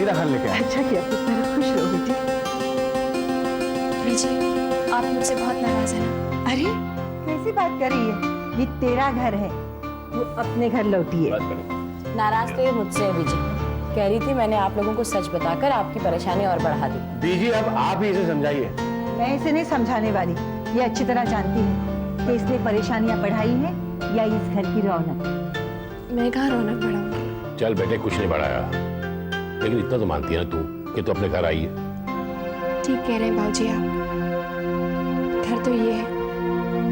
सीधा घर लेके आया। अच्छा किया पुत्र, खुश रहो बेटी। बीजी, आप मुझसे बहुत नाराज हैं ना? अरे कैसी बात कर रही है, ये तेरा घर है, वो अपने घर लौटी है। नाराज तो ये मुझसे है बीजी। कह रही थी मैंने आप लोगों को सच बताकर आपकी परेशानी और बढ़ा दी। दीजिए अब आप ही इसे समझाइए। मैं इसे नहीं समझाने वाली, ये अच्छी तरह जानती है कि इसने परेशानियां बढ़ाई है या इस घर की रौनक। मैं कहाँ रौनक बढ़ाऊंगी? चल बेटे, कुछ नहीं बढ़ाया, लेकिन इतना तो मानती है ना तू कि तू अपने घर आई है। ठीक कह रहे हैं बाबूजी आप। घर तो ये है,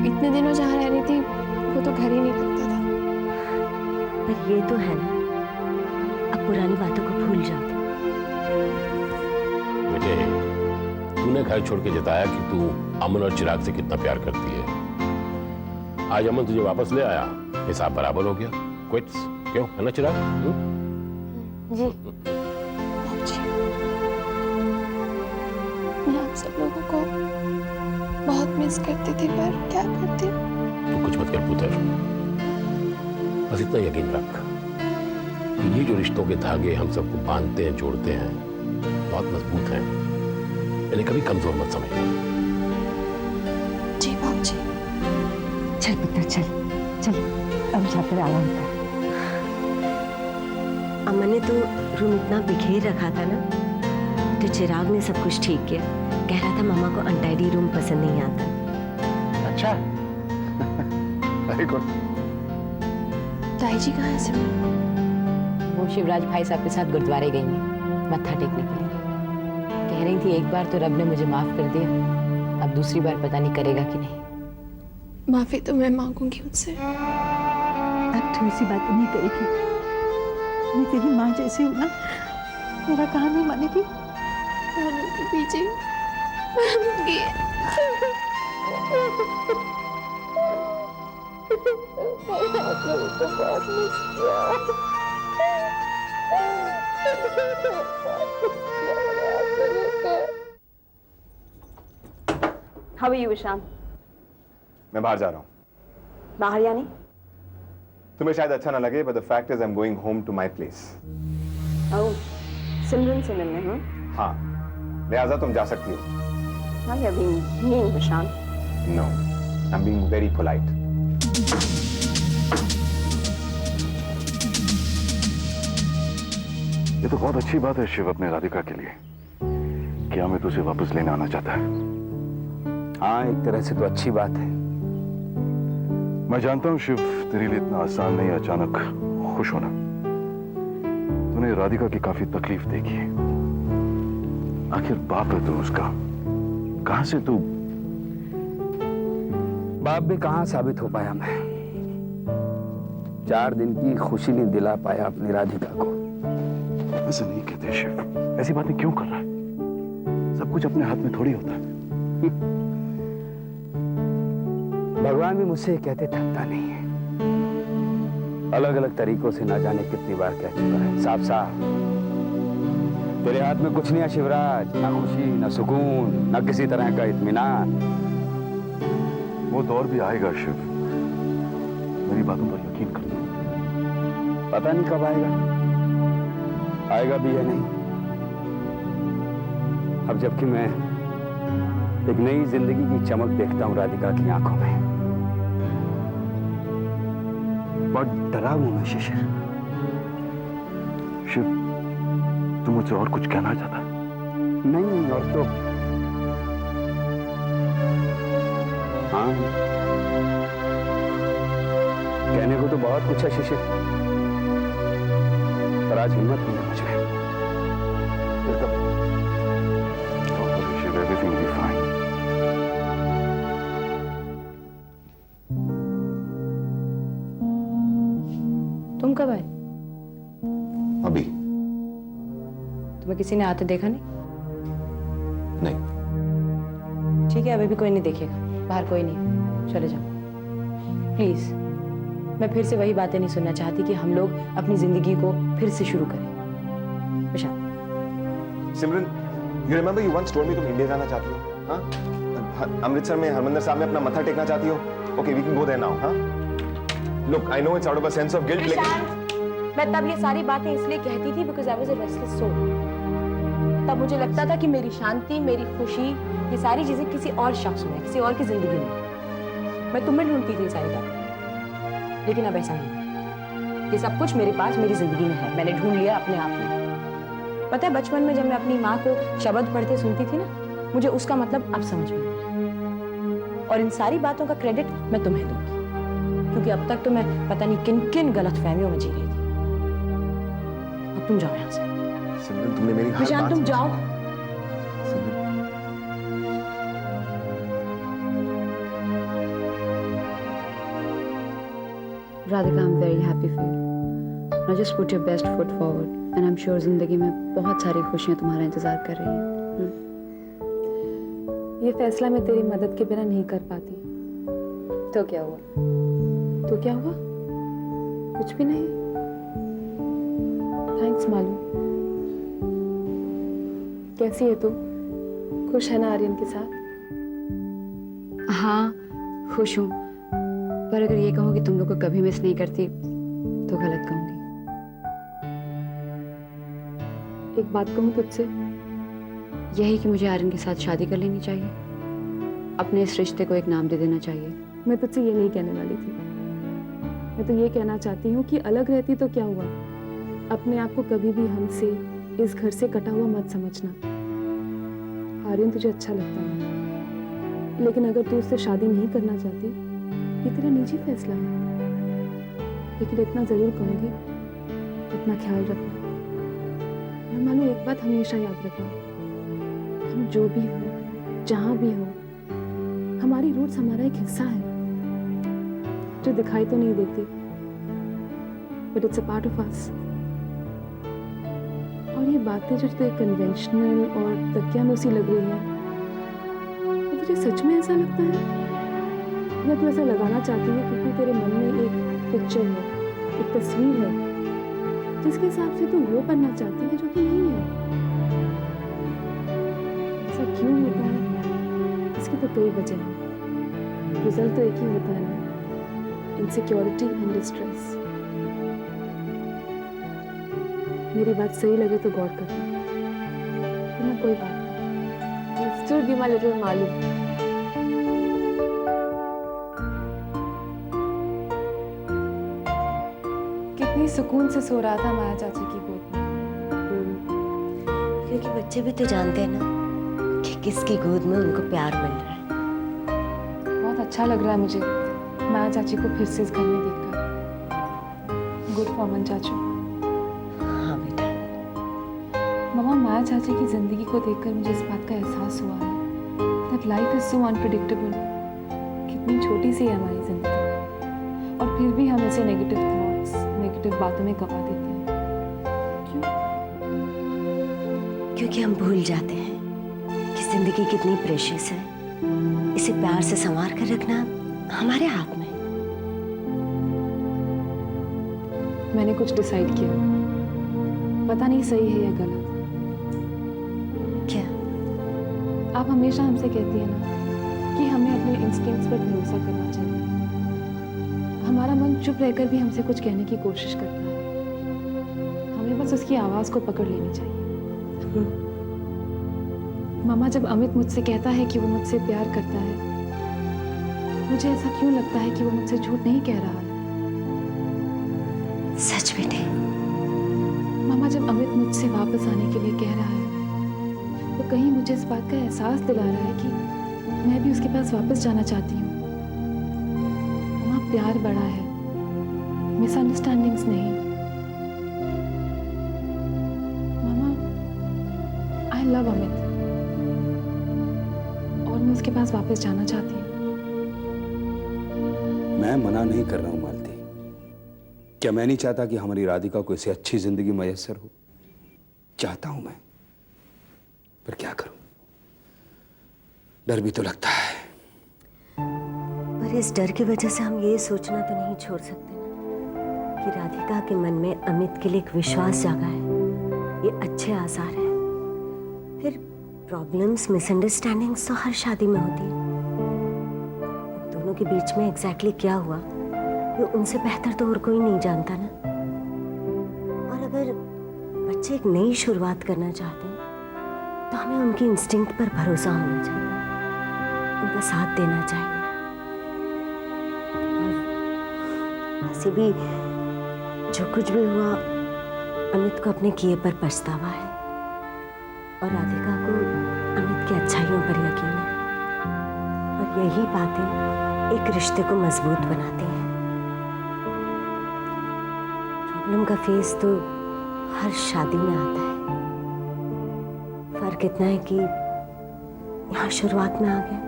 इतने दिनों जहाँ रह रही थी वो तो घर ही नहीं लगता था। पर ये तो है ना, अब पुरानी बातों को भूल जाओ। बेटे, तूने घर छोड़ के जताया कि तू अमन और चिराग से कितना प्यार करती है। आज अमन तुझे वापस ले आया, हिसाब बराबर हो गया। क्विट्स, क्यों है ना चिराग? जी बाबूजी, मैं आप सब लोगों को बहुत मिस करती थी, पर क्या करती हूँ। तू कुछ मत कर पुत्र, बस इतना यकीन रख कि ये जो रिश्तों के धागे हम सबको बांधते हैं, जोड़ते हैं, बहुत मजबूत हैं। इन्हें कभी कमजोर मत समझना। जी बाबूजी। चल पुत्र चल चल, अब जाकर आराम कर। अमन ने तो रूम इतना बिखेर रखा था ना, तो चिराग ने सब कुछ ठीक किया। कह रहा था मामा को अनटाइडी रूम पसंद नहीं आता। अच्छा वेरी गुड। ताई जी कहाँ है सिमरन? वो शिवराज भाई साहब के साथ गुरुद्वारे गई हैं मत्था टेकने के लिए। कह रही थी एक बार तो रब ने मुझे माफ कर दिया, अब दूसरी बार पता नहीं करेगा कि नहीं। माफी तो मैं मांगूंगी उससे। अब तू ऐसी बात नहीं करेगी, मैं तेरी माँ जैसी हूँ ना, मेरा कहा नहीं मानेगी। मानूंगी बीजी, मानूंगी। How are you, Ishan? मैं बाहर जा रहा हूँ। बाहर यानी? तुम्हें शायद अच्छा ना लगे, but the fact is I'm going home to my place. Oh, सिमरन से मिलने हूँ। हाँ, लिहाजा तुम जा सकती हो। Now you're being mean, Ishan. No, I'm being very polite. ये तो बहुत अच्छी बात है शिव अपने राधिका के लिए कि हमें तुझे वापस लेने आना चाहता है। हाँ, एक तरह से तो अच्छी बात है। मैं जानता हूँ शिव, तेरे लिए इतना आसान नहीं अचानक खुश होना। तूने राधिका की काफी तकलीफ देखी है। आखिर बाप है तू उसका, कहां से तू? बाप भी कहां साबित हो पाया मैं। 4 दिन की खुशी नहीं दिला पाया अपनी राधिका को। ऐसा नहीं कहते शिव, ऐसी बातें क्यों कर रहा है? सब कुछ अपने हाथ में थोड़ी होता है। भगवान भी मुझसे कहते थकता नहीं है। अलग अलग तरीकों से ना जाने कितनी बार कह चुका है, साफ साफ तेरे हाथ में कुछ नहीं है शिवराज, ना खुशी, ना सुकून, ना किसी तरह का इत्मीनान। वो दौर भी आएगा शिव, मेरी बातों पर यकीन कर दो। पता नहीं कब आएगा, आएगा भी या नहीं। अब जबकि मैं एक नई जिंदगी की चमक देखता हूं राधिका की आंखों में। बहुत डरा हूं मैं शिशिर। शिव, तू मुझसे और कुछ कहना चाहता? नहीं, और तो हाँ, कहने को तो बहुत कुछ है शिशिर, पर आज हिम्मत नहीं है मुझ में। Shiv, everything will be fine. तुम कब आए? अभी तुम्हें किसी ने आते देखा नहीं? नहीं। ठीक है, अभी भी कोई नहीं देखेगा, बाहर कोई नहीं, चले जाओ प्लीज। मैं फिर से वही बातें नहीं सुनना चाहती कि हम लोग अपनी जिंदगी को फिर से शुरू करें। विशाल। सिमरन, you remember you once told me तुम इंडिया जाना चाहती हो, हाँ? अमृतसर में हरमंदिर साहब में अपना मत्था टेकना चाहती हो? Okay, we can go there now, हाँ? Look, I know it's out of a sense of guilt, लेकिन मैं तब ये सारी बातें इसलिए कहती थी because I was a restless soul. तब मुझे लगता था कि मेरी शांति, मेरी खुशी, ये सारी चीजें किसी और शख्स में, किसी और की जिंदगी में। मैं तुम्हें ढूंढती थी सारी बात, लेकिन अब ऐसा नहीं। ये सब कुछ मेरे पास, मेरी जिंदगी में है। मैंने ढूंढ लिया अपने आप में। पता है, बचपन में जब मैं अपनी माँ को शब्द पढ़ते सुनती थी ना, मुझे उसका मतलब अब समझ में आया। और इन सारी बातों का क्रेडिट मैं तुम्हें दूंगी, क्योंकि अब तक तो मैं पता नहीं किन किन गलतफहमियों में जी रही थी। अब तुम जाओ यहाँ से। सिमरन, तुमने मेरी हर निशांत, बात तुम जाओ। सिमरन, Radhika, I'm very happy for you. Now just put your best foot forward, and I'm sure जिंदगी में बहुत सारी खुशियाँ तुम्हारा इंतजार कर रही हैं। ये फैसला मैं तेरी मदद के बिना नहीं कर पाती। तो क्या हुआ? तो क्या हुआ? कुछ भी नहीं। थैंक्स मालू। कैसी है तू? खुश है ना आर्यन के साथ? हाँ, खुश हूँ। पर अगर ये कहूँ कि तुम लोग को कभी मिस नहीं करती तो गलत कहूँगी। एक बात कहूँ तुझसे? यही कि मुझे आर्यन के साथ शादी कर लेनी चाहिए, अपने इस रिश्ते को एक नाम दे देना चाहिए। मैं तुझसे ये नहीं कहने वाली थी। मैं तो ये कहना चाहती हूँ कि अलग रहती तो क्या हुआ, अपने आप को कभी भी हमसे, इस घर से कटा हुआ मत समझना। आर्यन तुझे अच्छा लगता है, लेकिन अगर तू उससे शादी नहीं करना चाहती, ये तेरा निजी फैसला है। लेकिन इतना जरूर कहूंगी, अपना ख्याल रखना। और मानो एक बात हमेशा याद रखना, हम जो भी हो, जहां भी हो, हमारी रूट्स हमारा एक हिस्सा है जो दिखाई तो नहीं देती, but it's a part of us. और ये बातें जो तुझे कन्वेंशनल और तकियानुसी लग रही है, तो तुझे सच में ऐसा लगता है, या तू ऐसा लगाना चाहती है क्योंकि तेरे मन में एक पिक्चर है, एक तस्वीर है, जिसके हिसाब से तू वो बनना चाहती है जो कि नहीं है? ऐसा क्यों होता है? इसकी तो कई वजह हैं। रिजल्ट तो एक ही होता है ना, इनसिक्योरिटी एंड डिस्ट्रेस। मेरी बात सही लगे तो गौर करना, वरना कोई बात नहीं। Still be my little Malu. कितनी सुकून से सो रहा था माया चाची की गोद में। क्योंकि बच्चे भी तो जानते हैं ना कि किसकी गोद में उनको प्यार मिल रहा है। बहुत अच्छा लग रहा है मुझे माया चाची को फिर से इस घर में देखकर। गुड फॉर्मन चाचू। हाँ बेटा। मम्मा, माया चाची की जिंदगी को देखकर मुझे इस बात का एहसास हुआ है that life is so unpredictable। कितनी छोटी सी है हमारी जिंदगी, और फिर भी हम ऐसे नेगेटिव थॉट्स, नेगेटिव बातों में गवा देते हैं। क्यों? क्योंकि हम भूल जाते हैं कि जिंदगी कितनी प्रेशियस है। इसे प्यार से संवार कर रखना हमारे हाथ में। मैंने कुछ डिसाइड किया, पता नहीं सही है या गलत। क्या? आप हमेशा हमसे कहती है ना कि हमें अपने इंस्टिंक्ट्स पर भरोसा करना चाहिए। हमारा मन चुप रहकर भी हमसे कुछ कहने की कोशिश करता है, हमें बस उसकी आवाज को पकड़ लेनी चाहिए। मामा, जब अमित मुझसे कहता है कि वो मुझसे प्यार करता है, मुझे ऐसा क्यों लगता है कि वो मुझसे झूठ नहीं कह रहा है? सच बेटे। मामा, जब अमित मुझसे वापस आने के लिए कह रहा है, तो कहीं मुझे इस बात का एहसास दिला रहा है कि मैं भी उसके पास वापस जाना चाहती हूँ। मामा, प्यार बड़ा है, मिसअंडरस्टैंडिंग्स नहीं। मामा, आई लव अमित, और मैं उसके पास वापस जाना चाहती हूँ। मैं मना नहीं कर रहा हूं मालती। क्या मैं नहीं चाहता कि हमारी राधिका को इसे अच्छी जिंदगी मयस्सर हो? चाहता हूं मैं, पर क्या करूं, डर भी तो लगता है। पर इस डर की वजह से हम ये सोचना तो नहीं छोड़ सकते ना कि राधिका के मन में अमित के लिए एक विश्वास जागा है। ये अच्छे आसार है। फिर प्रॉब्लम्स, मिसअंडरस्टैंडिंग्स तो हर शादी में होती है। अब दोनों के बीच में एग्जैक्टली क्या हुआ, ये उनसे बेहतर तो और कोई नहीं जानता ना। और अगर बच्चे एक नई शुरुआत करना चाहते हैं तो हमें उनकी इंस्टिंक्ट पर भरोसा होना चाहिए, उनका साथ देना चाहिए। और वैसे भी जो कुछ भी हुआ, अमित को अपने किए पर पछतावा है और राधिका को अमित की अच्छाइयों पर यकीन है। और यही बातें एक रिश्ते को मजबूत बनाती हैं। प्रॉब्लम का फेस तो हर शादी में आता है, फर्क इतना है कि यहाँ शुरुआत में आ गया,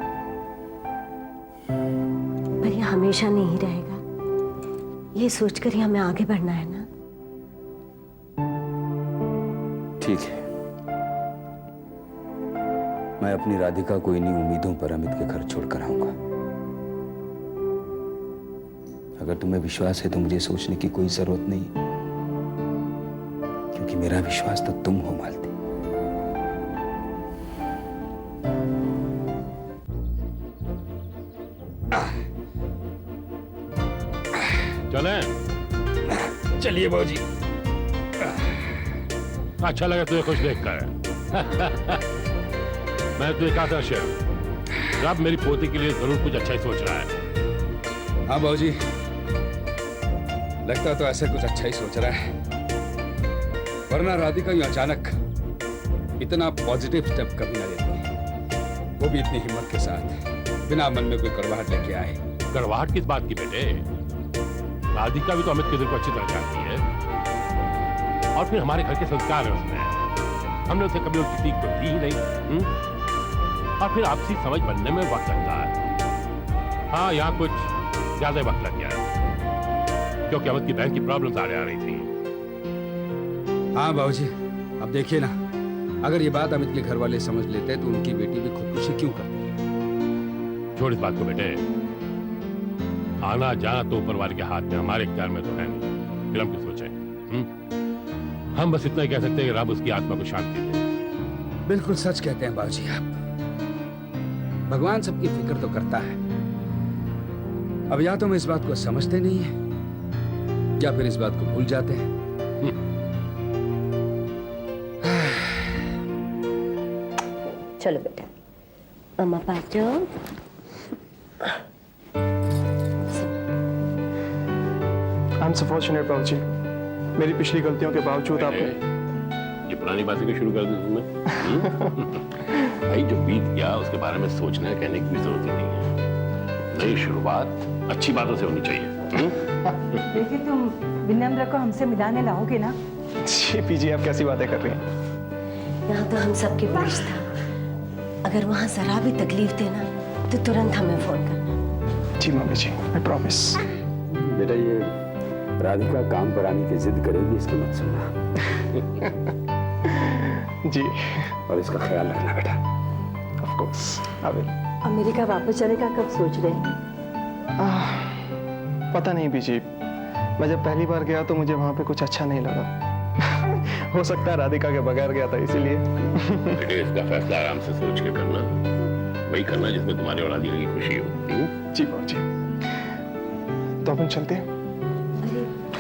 पर यह हमेशा नहीं रहेगा। ये सोचकर ही हमें आगे बढ़ना है ना। ठीक है, मैं अपनी राधिका को इन्हीं उम्मीदों पर अमित के घर छोड़कर आऊंगा। अगर तुम्हें विश्वास है तो मुझे सोचने की कोई जरूरत नहीं, क्योंकि मेरा विश्वास तो तुम हो मालती। चले चलिए बाबूजी। अच्छा लगा तुझे खुश देखकर। मैं तुझे कहा था शेर, अब मेरी पोती के लिए जरूर कुछ अच्छा ही सोच रहा है। हाँ बाबूजी, लगता तो ऐसा कुछ अच्छा ही सोच रहा है, वरना राधिका यूं अचानक इतना पॉजिटिव स्टेप कभी ना लेती, वो भी इतनी हिम्मत के साथ, बिना मन में कोई कड़वाहट लेके आए। कड़वाहट किस बात की बेटे? राधिका भी तो अमित के दिल को अच्छी तरह जानती है, और फिर हमारे घर के संस्कार है उसमें, हमने उसे कभी उसकी सीख तो दी ही नहीं। और फिर आपसी समझ बनने में वक्त लगता है। हाँ, यहाँ कुछ ज्यादा वक्त लग गया, क्योंकि अमित की बहन की प्रॉब्लम्स आ रही थी। हाँ बाबूजी, अब देखिए ना, अगर ये बात अमित के घर वाले समझ लेते तो उनकी बेटी भी खुदकुशी क्यों करती? छोड़ इस बात को बेटे, आना जाना तो ऊपर वाले के हाथ में, हमारे इख्तियार में तो है नहीं। फिर हम क्यों सोचें? हम बस इतना ही कह सकते हैं कि रब उसकी आत्मा को शांति दे। बिल्कुल सच कहते हैं बाबूजी आप। भगवान सबकी फिक्र तो करता है। अब या तो हम इस बात को समझते नहीं है, या फिर इस बात को भूल जाते हैं। चलो बेटा, अम्मा पास जाओ। आई एम सो फॉर्चुनेट बाबूजी, मेरी पिछली गलतियों के बावजूद आपने ये पुरानी बातें क्यों शुरू कर दी तुमने? भाई, जो बीत गया उसके बारे में सोचने कहने की भी जरूरत ही नहीं है। नई शुरुआत अच्छी बातों से होनी चाहिए। देखिए, तुम विनम्र को हमसे मिलाने लाओगे ना? जी पीजी, आप कैसी बातें कर रही हैं? यहाँ तो हम सबके बीच था। अगर वहाँ जरा भी तकलीफ देना तो तुरंत हमें फोन करना। जी मम्मी जी, आई प्रॉमिस। बेटा, ये राधिका काम पर आने की जिद करेगी, इसको मत सुनना। जी, और इसका ख्याल रखना बेटा। Of course I will. America वापस जाने का कब सोच रहे हैं? पता नहीं पीजी, मैं जब पहली बार गया तो मुझे वहाँ पे कुछ अच्छा नहीं लगा। हो सकता है राधिका के बगैर गया था इसीलिए। बेटे, इसका फैसला आराम से सोच के करना, वही करना जिसमें तुम्हारी और राधिका की खुशी हो। जी बाबूजी, तो अपन चलते हैं।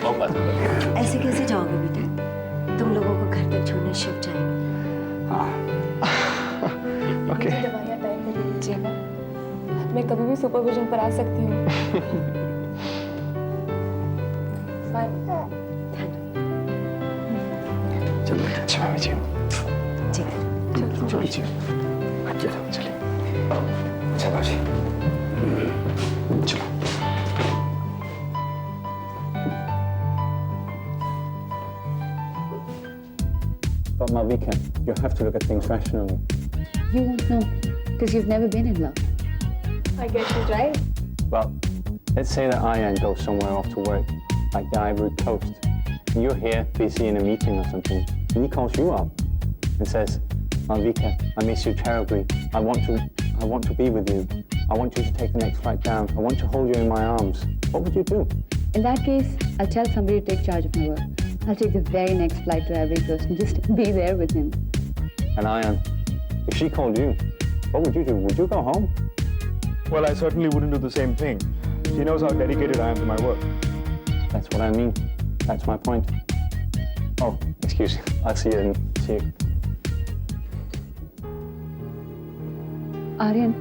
और बात करिए। ऐसे कैसे जाओगे बेटा? तुम लोगों को घर तक छोड़ने शिव जाएंगे। हाँ, ओके। दवाइयाँ टाइम पर ले लीजिएगा, मैं कभी भी सुपरविजन पर आ सकती हूँ। चलो अच्छा मम्मी जी, जी चलो जी, चलो चलिए। अच्छा बाबूजी। चलो। But Malvika, you have to look at things rationally. You won't know because you've never been in love. I guess she's right. Well, let's say that Ayan goes somewhere off to work, like the Ivory Coast. And you're here, busy in a meeting or something, and he calls you up and says, Malvika, I miss you terribly. I want to be with you. I want you to take the next flight down. I want to hold you in my arms. What would you do? In that case, I'll tell somebody to take charge of my work. I'll take the very next flight to Ivory Coast and just be there with him. And Ayan, if she called you, what would you do? Would you go home? Well, I certainly wouldn't do the same thing. She knows how dedicated I am to my work. That's what I mean. That's my point. Oh, excuse me. I'll see you. See you. Aryan,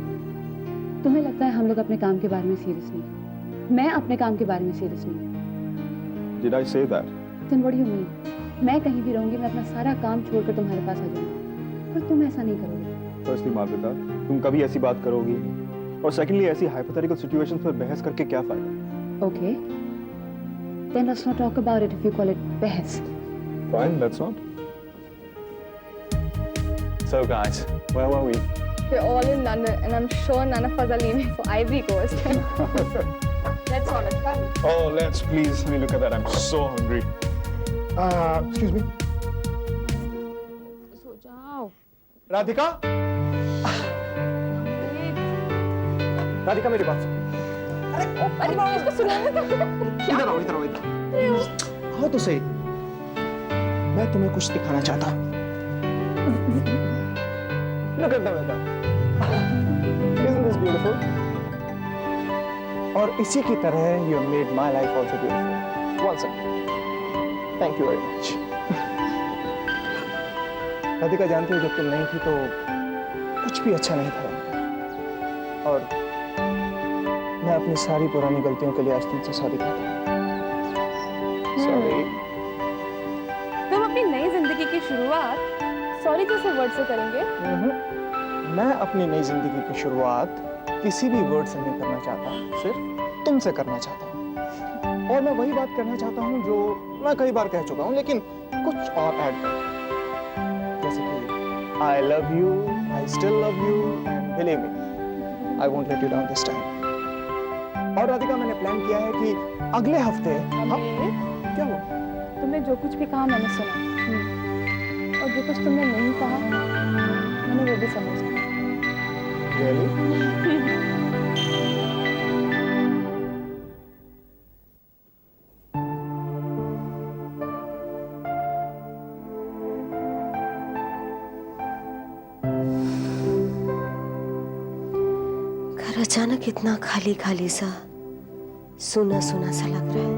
तुम्हें लगता है हम लोग अपने काम के बारे में सीरियस नहीं? मैं अपने काम के बारे में सीरियस नहीं। Did I say that? Then what do you mean? मैं कहीं भी रहूंगी, मैं अपना सारा काम छोड़कर तुम्हारे पास आ जाऊंगी, पर तुम ऐसा नहीं करोगे। Firstly, मालविका, तुम कभी ऐसी बात करोगी? और सेकंडली, ऐसी हाइपोथेटिकल सिचुएशंस पर बहस करके क्या फायदा? Okay. Then let's not talk about it if you call it बहस. Fine, let's not. So guys, where were we? We're all in London, and I'm sure none of us are leaving for Ivory Coast. Let's on a travel. Oh, let's please. I mean, look at that. I'm so hungry. Excuse me. सो जाओ। राधिका? राधिका, मेरी बात सुन। अरे इसको सुनाने दो। इधर आओ, इधर आओ, इधर। आओ तो सही। मैं तुम्हें कुछ दिखाना चाहता हूँ। Look at the weather. Isn't this beautiful? और इसी की तरह you have made my life also beautiful. Once again. Thank you very much. Radhika, जानती हो जब तुम नहीं थी तो कुछ भी अच्छा नहीं था। और मैं अपनी सारी पुरानी गलतियों के लिए आज तुमसे सॉरी कहता हूँ। सॉरी। हम अपनी नई जिंदगी की शुरुआत सॉरी जैसे वर्ड से करेंगे। मैं अपनी नई जिंदगी की शुरुआत किसी भी वर्ड से नहीं करना चाहता, सिर्फ तुमसे करना चाहता हूँ। और मैं वही बात करना चाहता हूँ जो मैं कई बार कह चुका हूँ, लेकिन कुछ और ऐड कर, जैसे कि I love you, I still love you, and believe me, I won't let you down this time. और राधिका, मैंने प्लान किया है कि अगले हफ्ते हम क्या हुआ? तुमने जो कुछ भी कहा मैंने सुना, और जो कुछ तुमने नहीं कहा मैंने वो भी समझा। Really? घर अचानक इतना खाली खाली सा, सूना सूना सा लग रहा है।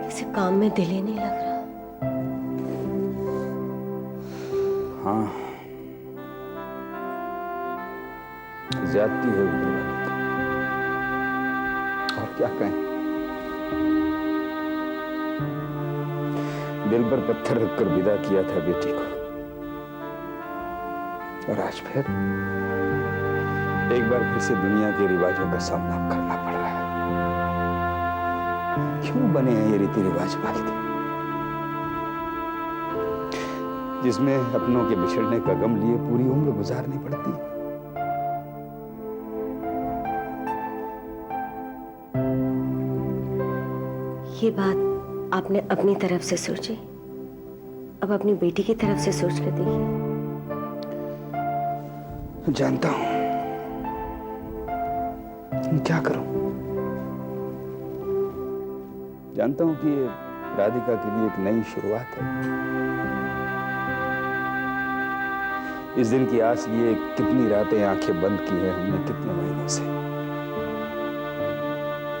किसी काम में दिल ही नहीं लग रहा। हाँ, ज्यादती है ऊपर वाले की। और क्या कहें, दिल पर पत्थर रखकर विदा किया था बेटी को, और आज फिर एक बार फिर से दुनिया के रिवाजों का सामना करना पड़ रहा है। क्यों बने हैं ये रीति रिवाज मालती, जिसमें अपनों के बिछड़ने का गम लिए पूरी उम्र गुजारनी पड़ती है। ये बात आपने अपनी तरफ से सोची, अब अपनी बेटी की तरफ से सोच कर देखिए। जानता हूं, क्या करूं। जानता हूं कि ये राधिका के लिए एक नई शुरुआत है। इस दिन की आस लिए कितनी रातें आंखें बंद की है हमने, कितने महीनों से।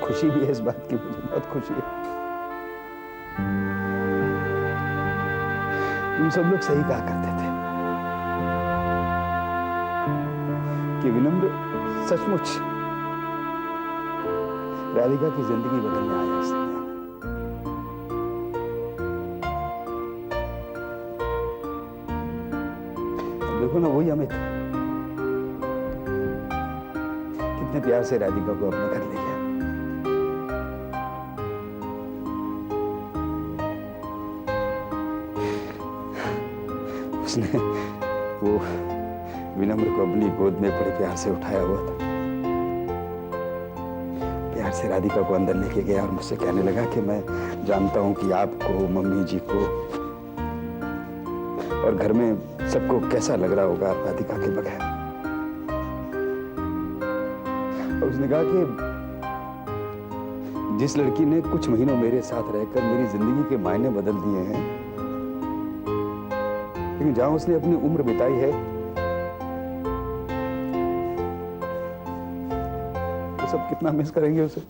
खुशी भी है इस बात की, मुझे बहुत खुशी है। तुम सब लोग सही कहा करते थे कि विनम्र सचमुच राधिका की जिंदगी बदलने आया इस दुनिया में। देखो ना, वही अमित कितने प्यार से राधिका को अपने घर ले गया। उसने वो विनम्र को अपनी गोद में बड़े प्यार से उठाया हुआ था, प्यार से राधिका को अंदर लेके गया और मुझसे कहने लगा कि मैं जानता हूं कि आपको, मम्मी जी को और घर में सबको कैसा लग रहा होगा राधिका के बगैर। और उसने कहा कि जिस लड़की ने कुछ महीनों मेरे साथ रहकर मेरी जिंदगी के मायने बदल दिए हैं, लेकिन जहां उसने अपनी उम्र बिताई है, तो सब कितना मिस करेंगे उसे।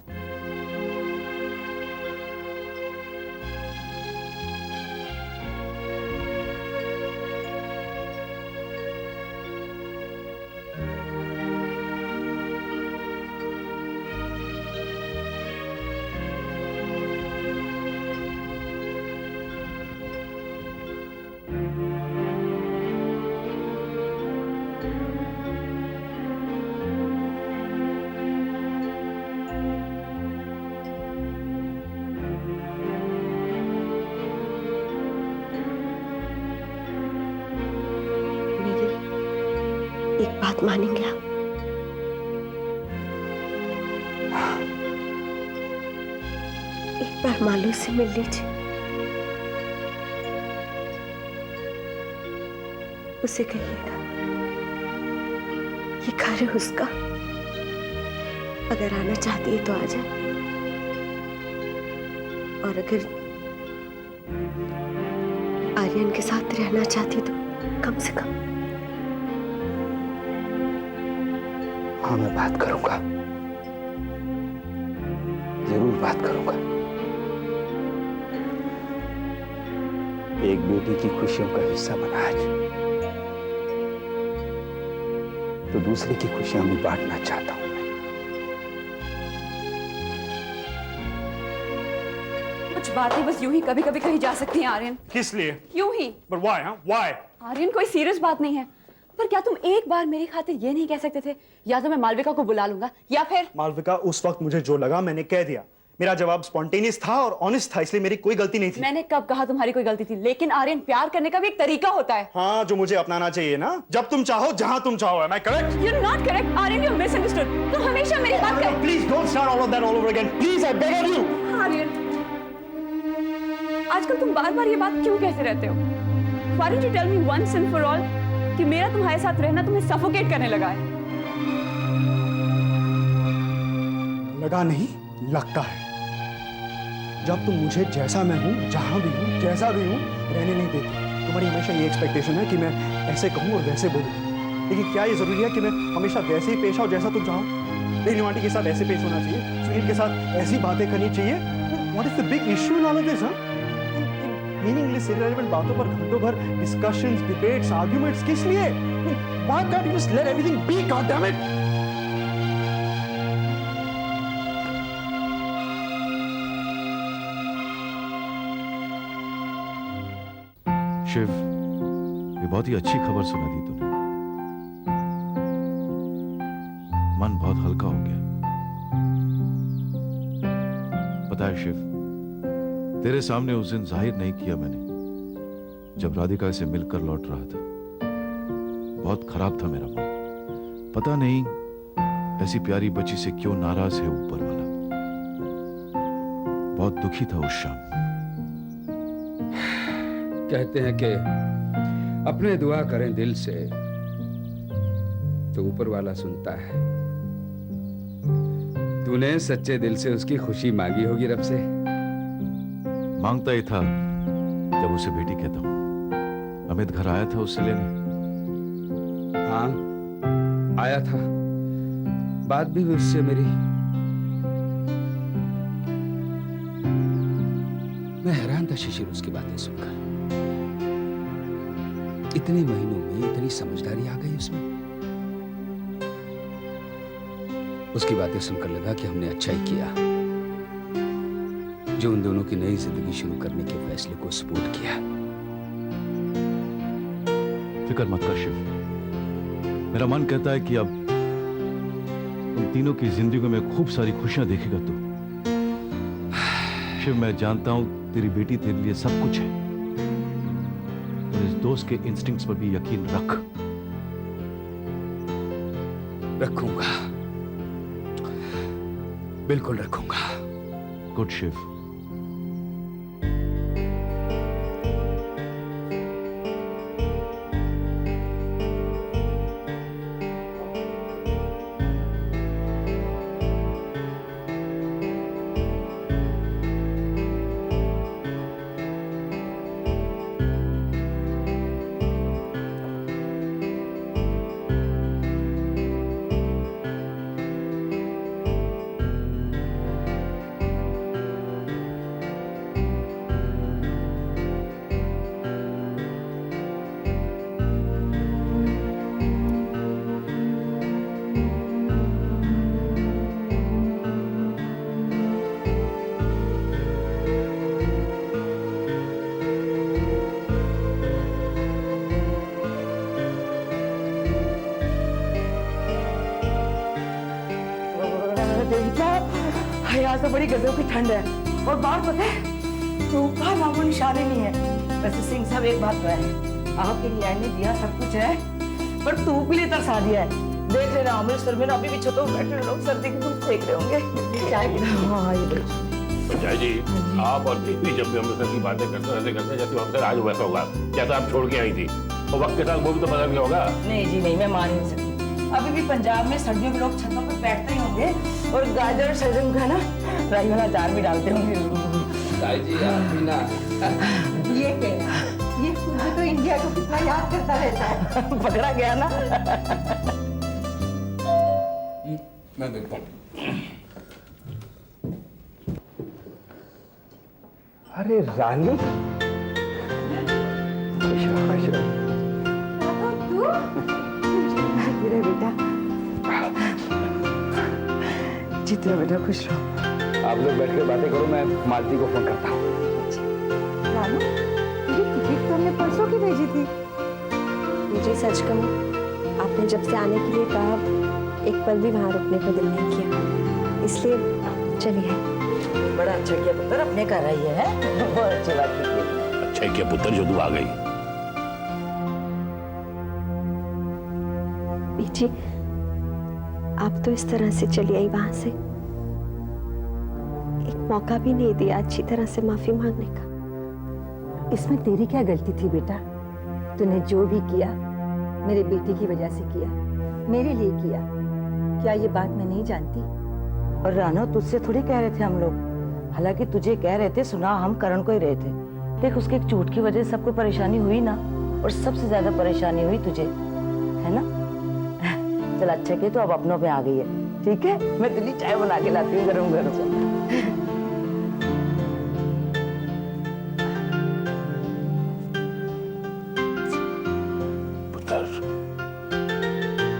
बात मानेंगे आप? एक बार मालू से मिल लीजिए, उसे कहिएगा ये घर है उसका, अगर आना चाहती है तो आ जाए, और अगर आर्यन के साथ रहना चाहती तो कम से कम। हाँ, मैं बात करूंगा, जरूर बात करूंगा। एक बेटी की खुशियों का हिस्सा बना आज, तो दूसरे की खुशियां भी बांटना चाहता हूं। कुछ बातें बस यूं ही कभी कभी कही जा सकती हैं आर्यन। किस लिए? यूं ही। But why, huh? Why? Aryan कोई सीरियस बात नहीं है, पर क्या तुम एक बार मेरी खातिर ये नहीं कह सकते थे, या तो मैं मालविका को बुला लूंगा या फिर। मालविका, उस वक्त मुझे जो लगा मैंने कह दिया। मेरा जवाब स्पॉन्टेनियस था और ऑनेस्ट था, इसलिए मेरी कोई गलती नहीं थी। मैंने कब कहा तुम्हारी कोई गलती थी? लेकिन आर्यन, प्यार करने का भी एक तरीका होता है। हाँ, जो मुझे अपनाना चाहिए ना, जब तुम चाहो जहां तुम चाहो। Am I correct? You're not correct, Aryan, you misunderstood। तुम हमेशा मेरी बात कर। Please don't start all of that all over again. Please, I beg of you. Aryan, आजकल तुम बार-बार ये बात क्यों कहते रहते हो? Why don't you tell me once and for all कि मेरा तुम्हारे साथ रहना तुम्हें सफोकेट करने लगा है? लगा नहीं, लगता है। जब तुम मुझे जैसा मैं हूं, जहां भी हूं, जैसा भी हूं, रहने नहीं देती। तुम्हारी हमेशा ये एक्सपेक्टेशन है कि मैं ऐसे कहूं और वैसे बोलूं। लेकिन क्या ये जरूरी है कि मैं हमेशा वैसे ही पेश आऊं जैसा तुम चाहो? रेनू आंटी के साथ ऐसे पेश होना चाहिए, सुनील के साथ ऐसी बातें करनी चाहिए। What is the big issue in all of this? Meaningless, irrelevant बातों पर घंटों भर डिस्कशंस, डिबेट्स, आर्गुमेंट्स किस लिए? Why can't you just let everything be? God damn it! Shiv, ये बहुत ही अच्छी खबर सुना दी तूने। मन बहुत हल्का हो गया। पता है शिव, तेरे सामने उस दिन जाहिर नहीं किया मैंने, जब राधिका से मिलकर लौट रहा था। बहुत खराब था मेरा मन। पता नहीं ऐसी प्यारी बच्ची से क्यों नाराज है ऊपर वाला। बहुत दुखी था उस शाम। कहते हैं कि अपने दुआ करें दिल से तो ऊपर वाला सुनता है। तूने सच्चे दिल से उसकी खुशी मांगी होगी रब से। मांगता ही था जब उसे बेटी कहता हूं। अमित घर आया था उससे लेने। हाँ, आया था। बात भी हुई उससे मेरी। मैं हैरान था शिशिर उसकी बातें सुनकर। इतने महीनों में इतनी समझदारी आ गई उसमें। उसकी बातें सुनकर लगा कि हमने अच्छा ही किया जो उन दोनों की नई जिंदगी शुरू करने के फैसले को सपोर्ट किया। फिक्र मत कर शिव, मेरा मन कहता है कि अब उन तीनों की जिंदगी में खूब सारी खुशियां देखेगा तू। शिव, मैं जानता हूं तेरी बेटी तेरे लिए सब कुछ है। और इस दोस्त के इंस्टिंक्ट्स पर भी यकीन रख। रखूंगा, बिल्कुल रखूंगा। गुड शिव। आज तो बड़ी गजब की ठंड है और बाहर पता है धूप का नामो निशान ही नहीं है। वैसे सिंह साहब, एक बात तो है, आपके न्याय ने दिया सब कुछ है, पर धूप के लिए तरसा दिया है। देख लेना अमृतसर में ना अभी भी छतों पर बैठे लोग सर्दी की धूप देख रहे होंगे। चाय हाँ ये पंचायत जी, आप और दीदी जब भी अमृतसर की बातें करते जैसे अमृतसर आज वैसा होगा जैसा आप छोड़ के आई थी, और वक्त के साथ वो भी तो बदल गया होगा। नहीं जी नहीं, मैं मान नहीं सकती। अभी भी पंजाब में सर्दियों में लोग छतों पर बैठते ही होंगे और गाजर सजन का ना राई वाला अचार भी डालते होंगे। जी आप भी ना ये क्या, ये मुझे तो इंडिया को कितना याद करता रहता है। पकड़ा गया ना। मैं देखता हूँ। अरे रानी, खुश रहो, खुश रहो। बेटा चित्रा बेटा खुश रहो। आप लोग बैठ के बातें करो, मैं मालती को फोन करता हूँ। रानू, ये टिकट तो हमने परसों की भेजी थी। मुझे सच कहूं, आपने जब से आने के लिए कहा, एक पल भी वहां रुकने को दिल नहीं किया, इसलिए चलिए। बड़ा अच्छा किया पुत्र, अपने घर आई है। बहुत अच्छी बात की। अच्छा ही किया पुत्र जो तू आ गई। बीजी, आप तो इस तरह से चली आई वहां से, एक मौका भी नहीं दिया अच्छी तरह से माफी मांगने का। इसमें तेरी क्या गलती थी बेटा? तूने जो भी किया मेरे बेटे की वजह से किया, मेरे लिए किया। क्या ये बात मैं नहीं जानती? और रानो, तुझसे थोड़ी कह रहे थे हम लोग, हालांकि तुझे कह रहे थे, सुना हम करण को ही रहे थे। देख, उसके एक झूठ की वजह से सबको परेशानी हुई ना, और सबसे ज्यादा परेशानी हुई तुझे, है ना? चल अच्छा किया, तो अब अपनों पे आ गई है। ठीक है, मैं तेरी चाय बना के लाती हूँ गरम गरम।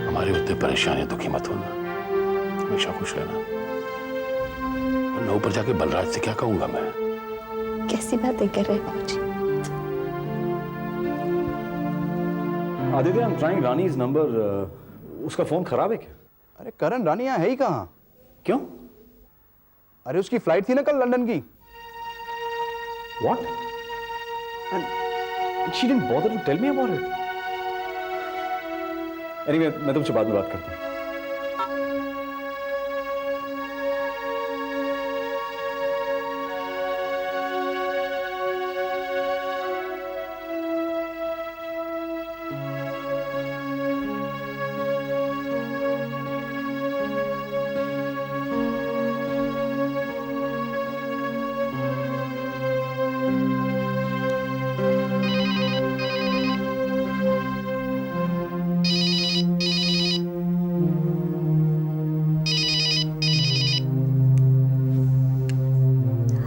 हमारी उतनी परेशानी दुखी मत होना, हमेशा खुश रहना। वरना ऊपर जाके बलराज से क्या कहूंगा मैं? कैसी बातें कर रहे हो जी? Aditya, I am trying Rani's number. उसका फोन खराब है क्या? अरे करण, रानी यहाँ है ही कहाँ? क्यों? अरे उसकी फ्लाइट थी ना कल लंदन की। What? And she didn't bother to tell me about it. Anyway, मैं तुमसे बाद में बात करता हूँ।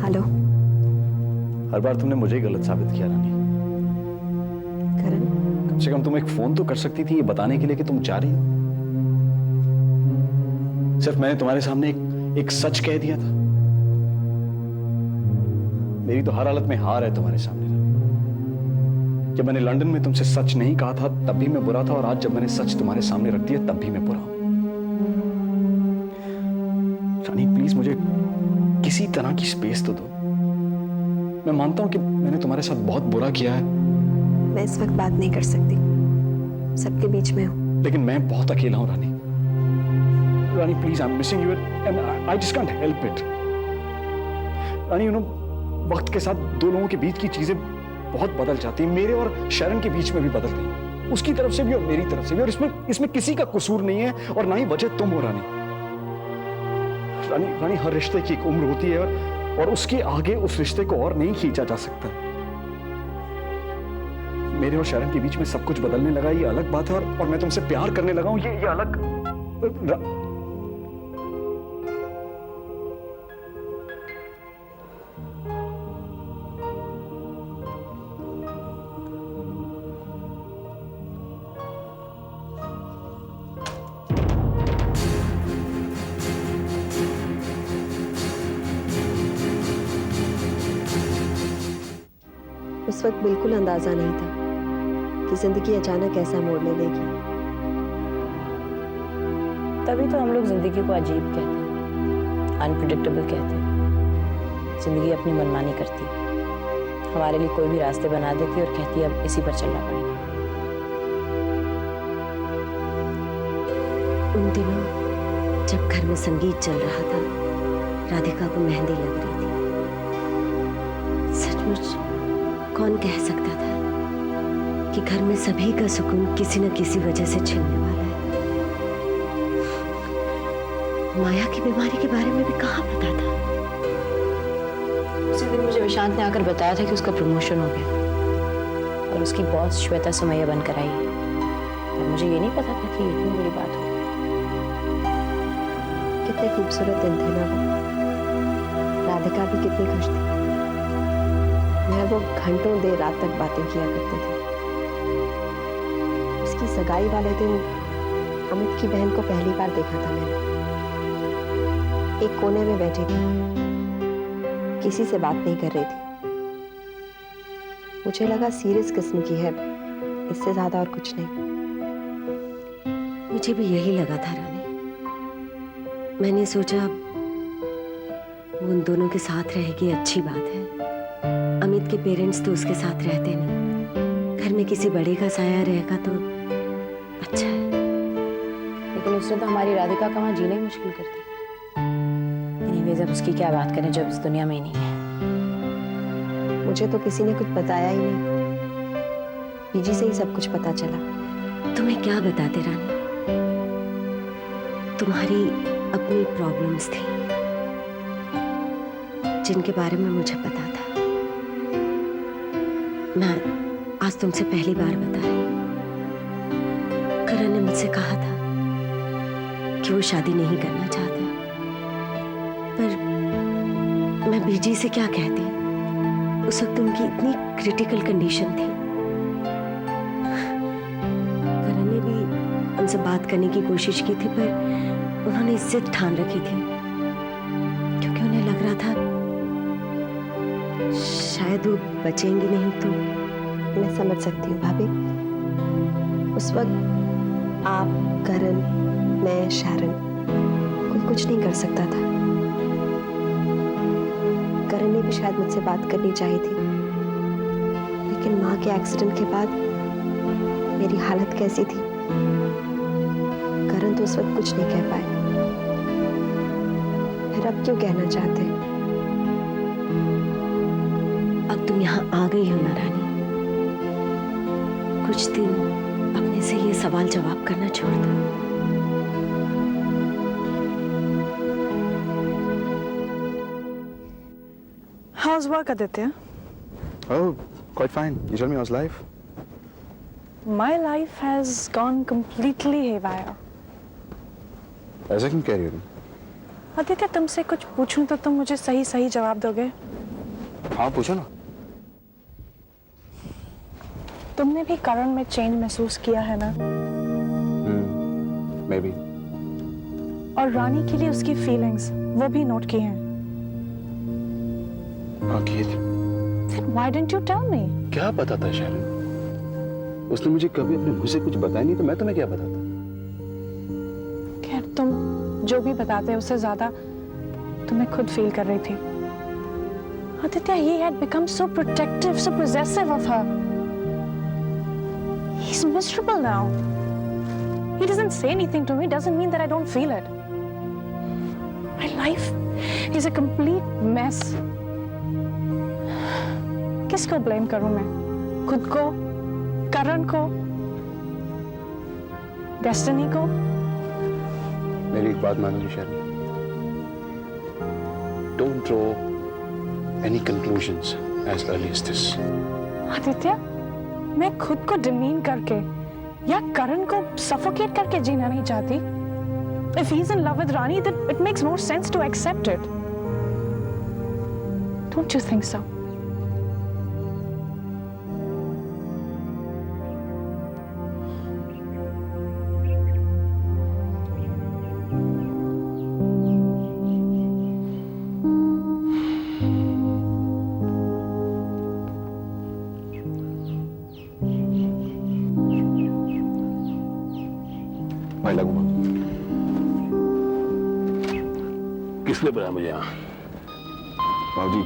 हेलो। हर बार तुमने मुझे गलत साबित किया रानी। करण, कम से कम तुम एक फोन तो कर सकती थी ये बताने के लिए कि तुम जा रही हो। सिर्फ मैंने तुम्हारे सामने एक सच कह दिया था। मेरी तो हर हालत में हार है तुम्हारे सामने। जब मैंने लंदन में तुमसे सच नहीं कहा था तब भी मैं बुरा था, और आज जब मैंने सच तुम्हारे सामने रख दिया तब भी मैं बुरा हूं। रानी प्लीज मुझे किसी तरह की स्पेस तो दो। मैं मानता हूं कि मैंने तुम्हारे साथ बहुत बुरा किया है। मैं इस वक्त बात नहीं कर सकती, सबके बीच में हूँ। लेकिन मैं बहुत अकेला हूं Rani. Rani please, I am missing you and I just can't help it. Rani, you know, वक्त के साथ दो लोगों के बीच की चीजें बहुत बदल जाती हैं। मेरे और शरण के बीच में भी बदल गई, उसकी तरफ से भी और मेरी तरफ से भी, और इसमें किसी का कसूर नहीं है, और ना ही वजह तुम हो रानी। रानी रानी, हर रिश्ते की एक उम्र होती है, और उसके आगे उस रिश्ते को और नहीं खींचा जा सकता। मेरे और शरण के बीच में सब कुछ बदलने लगा, ये अलग बात है, और मैं तुमसे प्यार करने लगा हूं, ये अलग। उस वक्त बिल्कुल अंदाजा नहीं था कि जिंदगी अचानक ऐसा मोड़ ले लेगी। तभी तो हम लोग जिंदगी को अजीब कहते हैं, अनप्रिडिक्टेबल कहते हैं। जिंदगी अपनी मनमानी करती है, हमारे लिए कोई भी रास्ते बना देती है और कहती है अब इसी पर चलना पड़ेगा। उन दिनों जब घर में संगीत चल रहा था, राधिका को मेहंदी लग रही थी। सचमुच कौन कह सकता था कि घर में सभी का सुकून किसी न किसी वजह से छिनने वाला है। माया की बीमारी के बारे में भी कहाँ पता था। उसी दिन मुझे विशांत ने आकर बताया था कि उसका प्रमोशन हो गया और उसकी बॉस श्वेता सुमैया बनकर आई है। और मुझे ये नहीं पता था कि इतनी बड़ी बात हो। कितने खूबसूरत दिन थे ना वो। राधिका भी कितनी खुश थी। मैं वो घंटों देर रात तक बातें किया करते थे। उसकी सगाई वाले दिन अमित की बहन को पहली बार देखा था मैंने। एक कोने में बैठी थी, किसी से बात नहीं कर रही थी। मुझे लगा सीरियस किस्म की है, इससे ज्यादा और कुछ नहीं। मुझे भी यही लगा था रानी। मैंने सोचा वो उन दोनों के साथ रहेगी, अच्छी बात है। अमित के पेरेंट्स तो उसके साथ रहते नहीं, घर में किसी बड़े का साया रहेगा तो अच्छा है। लेकिन उसने तो हमारी राधिका का वहाँ जीना ही मुश्किल कर दिया। एनीवेज, अब उसकी क्या बात करें जब इस दुनिया में ही नहीं है। मुझे तो किसी ने कुछ बताया ही नहीं, बीजी से ही सब कुछ पता चला। तुम्हें क्या बताते रानी? तुम्हारी अपनी प्रॉब्लम्स थी जिनके बारे में मुझे पता था। मैं आज तुमसे पहली बार बता रही हूँ। करण ने मुझसे कहा था कि वो शादी नहीं करना चाहता, पर मैं बीजी से क्या कहती। उस वक्त उनकी इतनी क्रिटिकल कंडीशन थी। करण ने भी उनसे बात करने की कोशिश की थी, पर उन्होंने जिद ठान रखी थी, क्योंकि उन्हें लग रहा था शायद वो बचेंगे नहीं। तो मैं समझ सकती हूँ भाभी। उस वक्त आप, करण, मैं, शारन, कोई कुछ नहीं कर सकता था। करण ने भी शायद मुझसे बात करनी चाहिए थी, लेकिन माँ के एक्सीडेंट के बाद मेरी हालत कैसी थी, करण तो उस वक्त कुछ नहीं कह पाए। फिर अब क्यों कहना चाहते हैं? अब तुम यहाँ आ गई हो ना रानी, कुछ दिन अपने से ये सवाल जवाब करना छोड़ दो। How's work, Aditya? Oh, quite fine. You tell me how's life? My life has gone completely haywire. ऐसा क्यों कह रही हो तुम? आदित्य, तुमसे कुछ पूछूं तो तुम मुझे सही सही जवाब दोगे? हाँ, पूछो ना। तुमने भी करण में चेंज महसूस किया है ना? Maybe. और रानी के लिए उसकी फीलिंग्स वो भी नोट की हैं। Then why didn't you tell me? क्या पता था शैलन? उसने मुझे कभी अपने मुंह से कुछ बताया नहीं, तो मैं तुम्हें क्या बताता? खैर, तुम जो भी बताते हैं उससे ज्यादा तुम्हें खुद फील कर रही थी। Aditya, he had become so protective, so possessive of her. He's miserable now. He doesn't say anything to me, doesn't mean that I don't feel it. My life is a complete mess. किसको blame करूं मैं? खुद को, करण को, destiny को? मेरी एक बात मानोगी Shailan? Don't draw any conclusions as early as this. Aditya, मैं खुद को डिमीन करके या करण को सफोकेट करके जीना नहीं चाहती। If he's in love with Rani, then it makes more sense to accept it. Don't you think so? मैं लगूंगा। किसने बुलाया मुझे यहाँ? बाबूजी,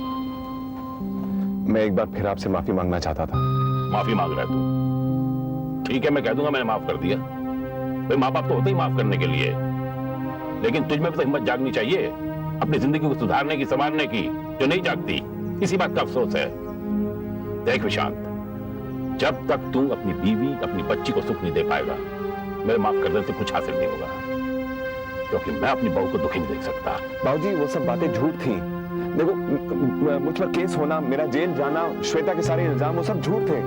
मैं एक बार फिर आपसे माफी मांगना चाहता था। माफी मांग रहा है तू? ठीक है, मैं कह दूंगा मैंने माफ कर दिया। भाई माँ बाप तो होते ही माफ करने के लिए, लेकिन तुझ में भी तो हिम्मत जागनी चाहिए अपनी जिंदगी को सुधारने की, संवारने की, जो नहीं जागती। इसी बात का अफसोस है। देख विशांत, जब तक तू अपनी बीवी, अपनी बच्ची को सुख नहीं दे पाएगा, मेरे माफ कर देने से कुछ हासिल नहीं होगा, क्योंकि मैं अपनी बहू को दुखी नहीं देख सकता। बाबूजी वो सब बातें झूठ थी। देखो मुझ पर केस होना, मेरा जेल जाना, श्वेता के सारे इल्जाम, वो सब झूठ थे।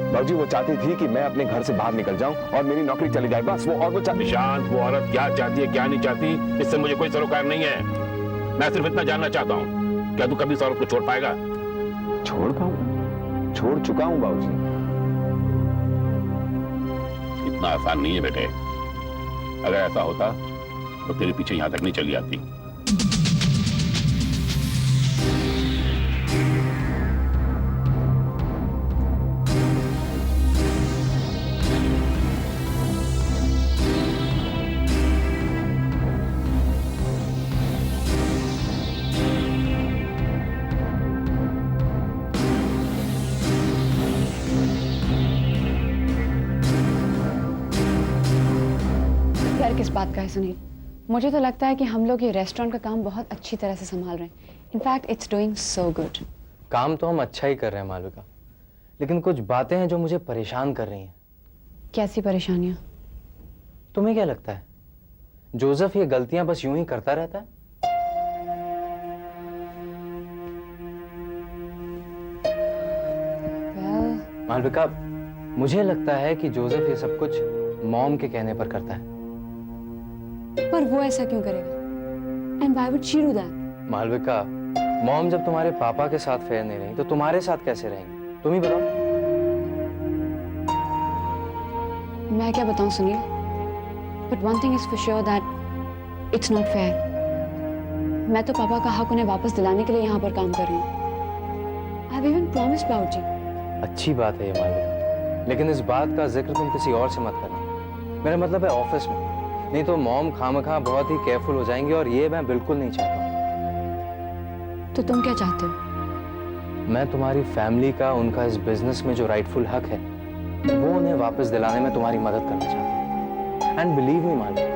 बाबूजी वो चाहती थी कि मैं अपने घर से बाहर निकल जाऊं और मेरी नौकरी चली जाए, बस। वो निशांत, वो औरत क्या चाहती है क्या नहीं चाहती, इससे मुझे कोई सरोकार नहीं है। मैं सिर्फ इतना जानना चाहता हूँ, क्या तू कभी इस औरत को छोड़ पाएगा? छोड़ पाऊंगा? छोड़ चुका हूं बाबूजी। इतना आसान नहीं है बेटे। अगर ऐसा होता तो तेरे पीछे यहां तक नहीं चली आती। डर किस बात का है सुनील? मुझे तो लगता है कि हम लोग ये रेस्टोरेंट का काम बहुत अच्छी तरह से संभाल रहे हैं। In fact it's doing so good. काम तो हम अच्छा ही कर रहे हैं मालविका, लेकिन कुछ बातें हैं जो मुझे परेशान कर रही हैं। कैसी परेशानियां? तुम्हें क्या लगता है जोसेफ ये गलतियां बस यूं ही करता रहता है? मालविका, मुझे लगता है कि जोसेफ ये सब कुछ मॉम के कहने पर करता है। पर वो ऐसा क्यों करेगा? And why would she do that? Malvika, mom जब तुम्हारे पापा के साथ फेयर नहीं रही तो तुम्हारे साथ कैसे रहेंगी? तुम ही बताओ। मैं क्या बताऊं Sunil, but one thing is for sure that it's not fair. मैं तो पापा का हक उन्हें वापस दिलाने के लिए यहाँ पर काम कर रही हूँ। आई हैव इवन प्रॉमिस्ड बाबूजी। अच्छी बात है ये मालविका, लेकिन इस बात का जिक्र तुम किसी और से मत करना। मेरा मतलब है ऑफिस में, नहीं तो मॉम खामखा बहुत ही केयरफुल हो जाएंगी और ये मैं बिल्कुल नहीं चाहता हूँ। तो तुम क्या चाहते हो? मैं तुम्हारी फैमिली का, उनका इस बिजनेस में जो राइटफुल हक है वो उन्हें वापस दिलाने में तुम्हारी मदद करना चाहता हूँ। एंड बिलीव मी मालविका,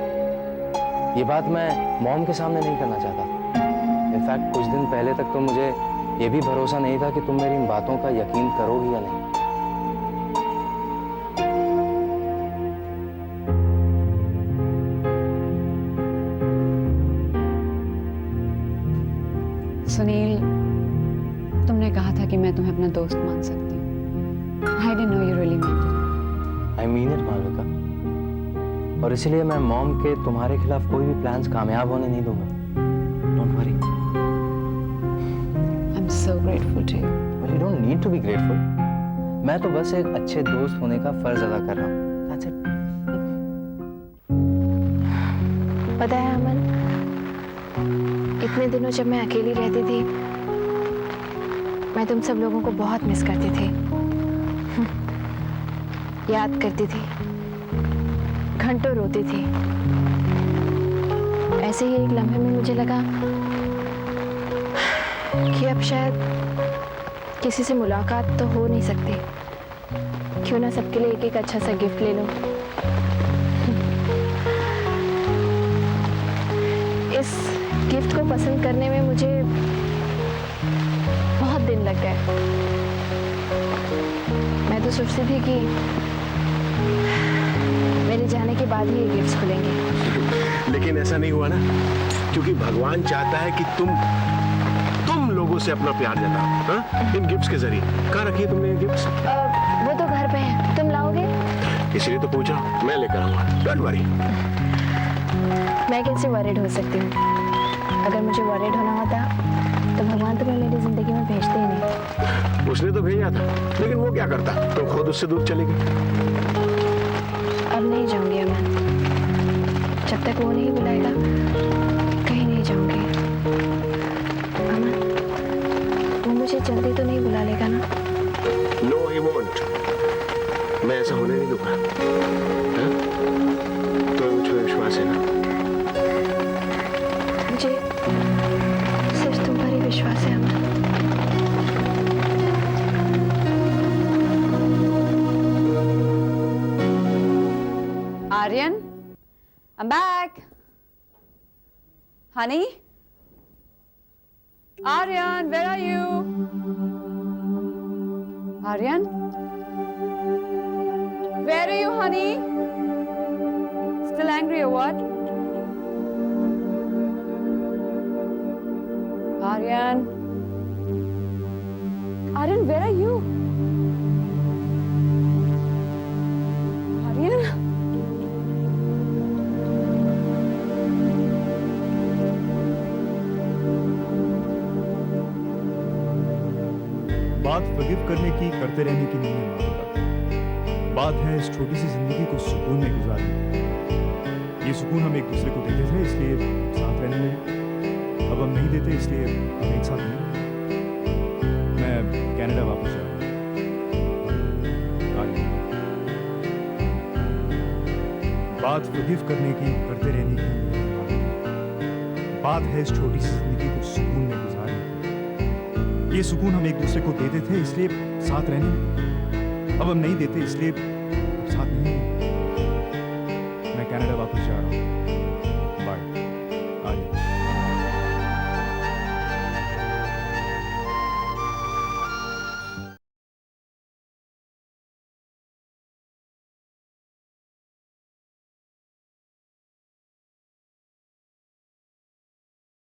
ये बात मैं मॉम के सामने नहीं करना चाहता था। इनफैक्ट कुछ दिन पहले तक तो मुझे ये भी भरोसा नहीं था कि तुम मेरी इन बातों का यकीन करोगी या नहीं। सुनील, तुमने कहा था कि मैं तुम्हें अपना दोस्त मान सकती हूँ। I didn't know you really meant it. I mean it Malvika, और इसलिए मैं मॉम के तुम्हारे खिलाफ कोई भी प्लान्स कामयाब होने नहीं दूंगा। Don't worry. I'm so grateful to you. Well, you don't need to be grateful. मैं तो बस एक अच्छे दोस्त होने का फर्ज अदा कर रहा हूँ। That's it. पता है अमन, इतने दिनों जब मैं अकेली रहती थी, मैं तुम सब लोगों को बहुत मिस करती थी, याद करती थी, घंटों रोती थी। ऐसे ही एक लम्हे में मुझे लगा कि अब शायद किसी से मुलाकात तो हो नहीं सकती, क्यों ना सबके लिए एक एक अच्छा सा गिफ्ट ले लूं। इस गिफ्ट को पसंद करने में मुझे बहुत दिन लग गए। मैं तो सोचती थी कि मेरे जाने के बाद ही ये गिफ्ट्स खुलेंगे। लेकिन ऐसा नहीं हुआ ना, क्योंकि भगवान चाहता है कि तुम लोगों से अपना प्यार जताओ, हाँ? इन गिफ्ट्स के जरिए। कहाँ रखी है तुमने ये गिफ्ट्स? वो तो घर पे है, तुम लाओगे? इसलिए तो पूछा, मैं लेकर आऊंगा। Don't worry. मैं कैसे वरीड हो सकती हूँ? अगर मुझे वरीड होना होता तो भगवान तुम्हें मेरी जिंदगी में भेजते ही नहीं। उसने तो भेजा था, लेकिन वो क्या करता? तो खुद उससे दूर चली गई। अब नहीं जाऊंगी अमन, जब तक वो नहीं बुलाएगा कहीं नहीं जाऊंगी। अमन, वो मुझे जल्दी तो नहीं बुला लेगा ना? No he won't. मैं ऐसा होने नहीं दूंगा। तो मुझ पर विश्वास है ना? मुझे सिर्फ तुम पर ही विश्वास है Aman. Aryan, I'm back. Honey? Aryan, where are you? Aryan? Where are you, honey? Still angry or what? Aryan? Aryan, where are you? Aryan? बात फॉरगिव करने की, करते रहने की नहीं है मालूम। बात है इस छोटी सी जिंदगी को सुकून में गुजारने की। ये सुकून हम एक दूसरे को देते थे, इसलिए साथ रहने लगे। अब हम नहीं देते, इसलिए हम एक साथ नहीं। मैं कनाडा वापस जा रहा हूँ। बात फॉरगिव करने की, करते रहने की नहीं है मालूम। बात है इस छोटी सी जिंदगी को सुकून में गुजारने की। ये सुकून हम एक दूसरे को देते थे, इसलिए साथ रहने लगे। अब हम नहीं देते, इसलिए साथ नहीं। मैं कनाडा वापस जा रहा हूँ।